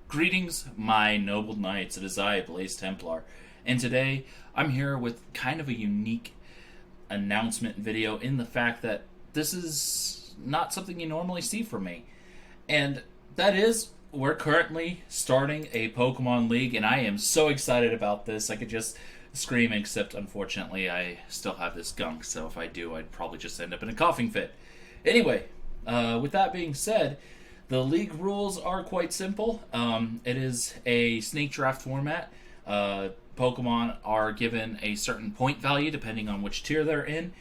Greetings, my noble knights. It is I, Blaze Templar, and today I'm here with kind of a unique announcement video in the fact that this is not something you normally see from me. And that is, we're currently starting a Pokemon League, and I am so excited about this. I could just scream, except unfortunately I still have this gunk, so if I do, I'd probably just end up in a coughing fit. Anyway, with that being said, the league rules are quite simple. It is a snake draft format. Pokemon are given a certain point value depending on which tier they're in.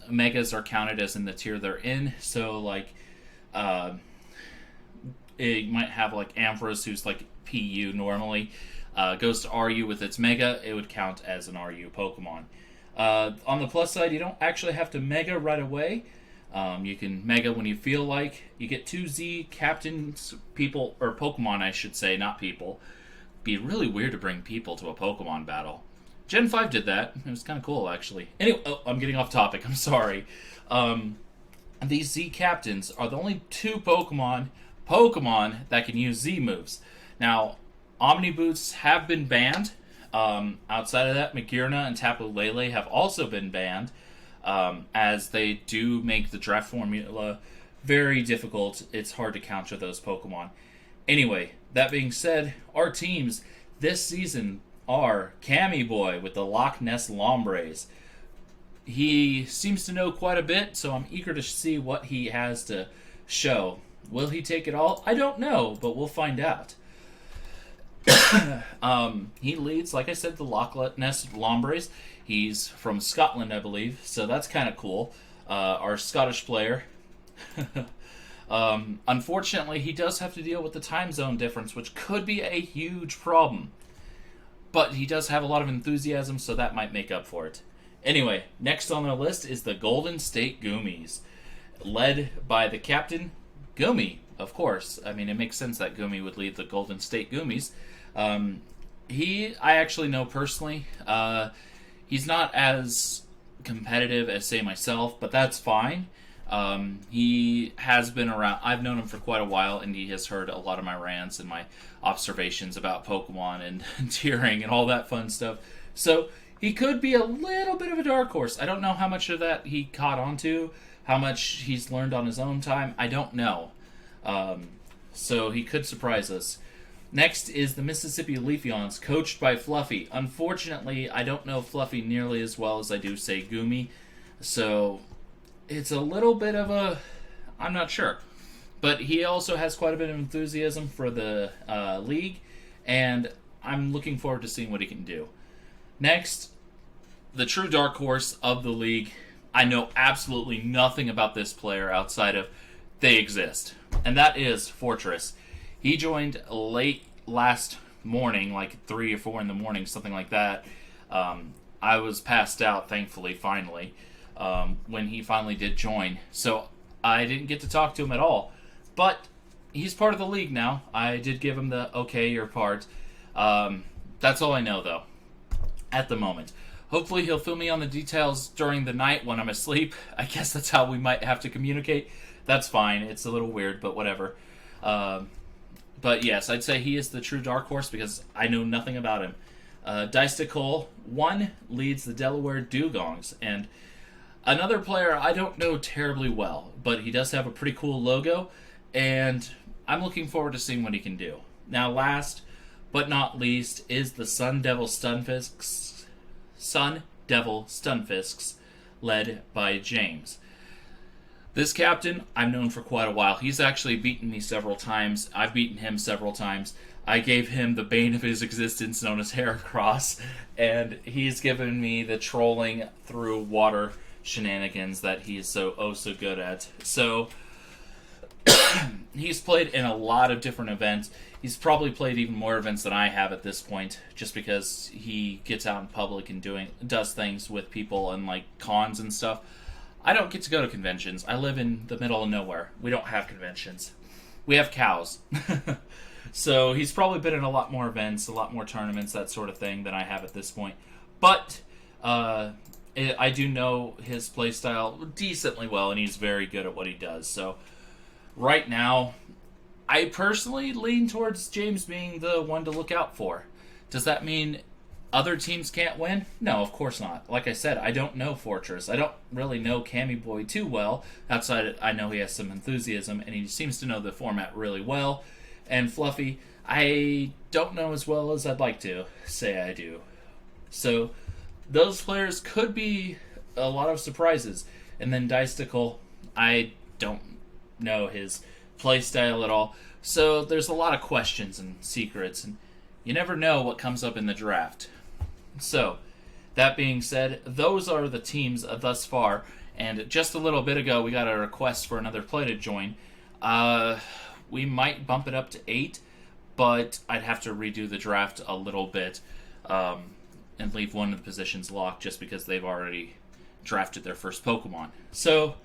Megas are counted as in the tier they're in. So, like, it might have, like, Ampharos, who's, like, PU normally, goes to RU with its Mega. It would count as an RU Pokemon. On the plus side, you don't actually have to Mega right away. You can Mega when you feel like. You get 2 Z captains, people, or Pokemon, I should say, not people. Be really weird to bring people to a Pokemon battle. Gen 5 did that. It was kind of cool, actually. Anyway, I'm getting off topic. I'm sorry. These Z captains are the only 2 Pokemon that can use Z moves. Now, Omni Boots have been banned. Outside of that, Magearna and Tapu Lele have also been banned. As they do make the draft formula very difficult. It's hard to counter those Pokemon. Anyway, that being said, our teams this season are Cammy Boy with the Loch Ness Lombres. He seems to know quite a bit, so I'm eager to see what he has to show. Will he take it all? I don't know, but we'll find out. He leads, like I said, the Loch Ness Lombres. He's from Scotland, I believe, so that's kind of cool. Our Scottish player. Unfortunately, he does have to deal with the time zone difference, which could be a huge problem. But he does have a lot of enthusiasm, so that might make up for it. Anyway, next on the list is the Golden State Goomies, led by the captain, Gumi, of course. I mean, it makes sense that Gumi would lead the Golden State Goomies. I actually know personally. He's not as competitive as, say, myself, but that's fine. He has been around. I've known him for quite a while, and he has heard a lot of my rants and my observations about Pokemon and tiering and all that fun stuff. So he could be a little bit of a dark horse. I don't know how much of that he caught on to, how much he's learned on his own time. I don't know. So he could surprise us. Next is the Mississippi Leafeons, coached by Fluffy. Unfortunately, I don't know Fluffy nearly as well as I do, say, Gumi. So it's a little bit of a... I'm not sure. But he also has quite a bit of enthusiasm for the league, and I'm looking forward to seeing what he can do. Next, the true dark horse of the league. I know absolutely nothing about this player outside of they exist, and that is Fortress. He joined late last morning, like 3 or 4 in the morning, something like that. I was passed out, thankfully, finally, when he finally did join. So I didn't get to talk to him at all. But he's part of the league now. I did give him the okay, you're part. That's all I know, though, at the moment. Hopefully he'll fill me on the details during the night when I'm asleep. I guess that's how we might have to communicate. That's fine. It's a little weird, but whatever. But yes, I'd say he is the true dark horse because I know nothing about him. Dice 1 leads the Delaware Dugongs, and another player I don't know terribly well, but he does have a pretty cool logo, and I'm looking forward to seeing what he can do. Now, last but not least is the Sun Devil Stunfisks, led by James. This captain, I've known for quite a while. He's actually beaten me several times. I've beaten him several times. I gave him the bane of his existence known as Heracross, and he's given me the trolling through water shenanigans that he is so good at. So, he's played in a lot of different events. He's probably played even more events than I have at this point, just because he gets out in public and does things with people and, like, cons and stuff. I don't get to go to conventions. I live in the middle of nowhere. We don't have conventions. We have cows. So he's probably been in a lot more events, a lot more tournaments, that sort of thing, than I have at this point. But I do know his playstyle decently well, and he's very good at what he does. So right now, I personally lean towards James being the one to look out for. Does that mean other teams can't win? No, of course not. Like I said, I don't know Fortress. I don't really know Cammy Boy too well. Outside, I know he has some enthusiasm, and he seems to know the format really well. And Fluffy, I don't know as well as I'd like to say I do. So, those players could be a lot of surprises. And then Diceticle, I don't know his playstyle at all. So, there's a lot of questions and secrets, and you never know what comes up in the draft. So, that being said, those are the teams thus far. And just a little bit ago, we got a request for another player to join. We might bump it up to 8, but I'd have to redo the draft a little bit and leave one of the positions locked just because they've already drafted their first Pokemon. So,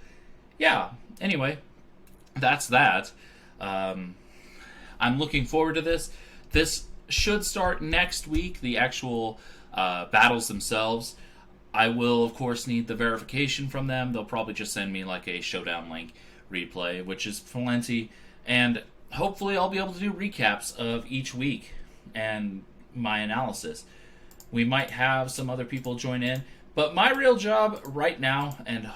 yeah. Anyway, that's that. I'm looking forward to this. This should start next week, the actual battles themselves. I will, of course, need the verification from them. They'll probably just send me like a Showdown link replay, which is plenty. And hopefully I'll be able to do recaps of each week and my analysis. We might have some other people join in. But my real job right now, and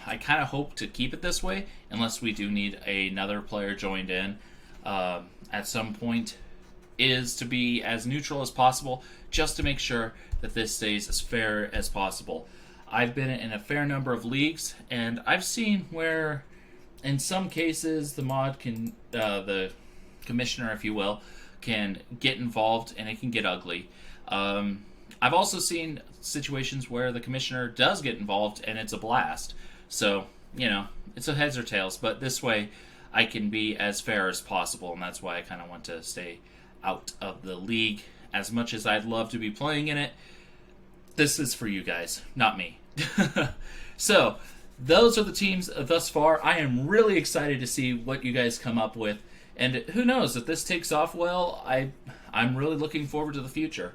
I kind of hope to keep it this way, unless we do need another player joined in at some point, is to be as neutral as possible, just to make sure that this stays as fair as possible. I've been in a fair number of leagues, and I've seen where, in some cases, the commissioner, if you will, can get involved, and it can get ugly. I've also seen situations where the commissioner does get involved, and it's a blast. So, it's a heads or tails, but this way I can be as fair as possible, and that's why I kind of want to stay out of the league. As much as I'd love to be playing in it, this is for you guys, not me. So, those are the teams thus far. I am really excited to see what you guys come up with. And who knows, if this takes off well, I'm really looking forward to the future.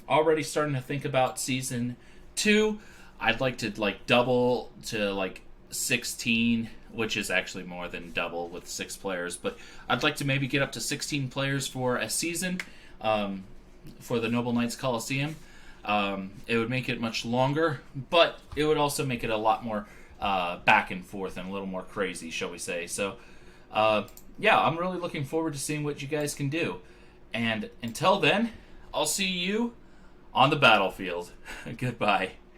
Already starting to think about Season 2. I'd like to double to 16, which is actually more than double with 6 players. But I'd like to maybe get up to 16 players for a season for the Noble Knights Colosseum. It would make it much longer, but it would also make it a lot more back and forth and a little more crazy, shall we say. So, yeah, I'm really looking forward to seeing what you guys can do. And until then, I'll see you on the battlefield. Goodbye.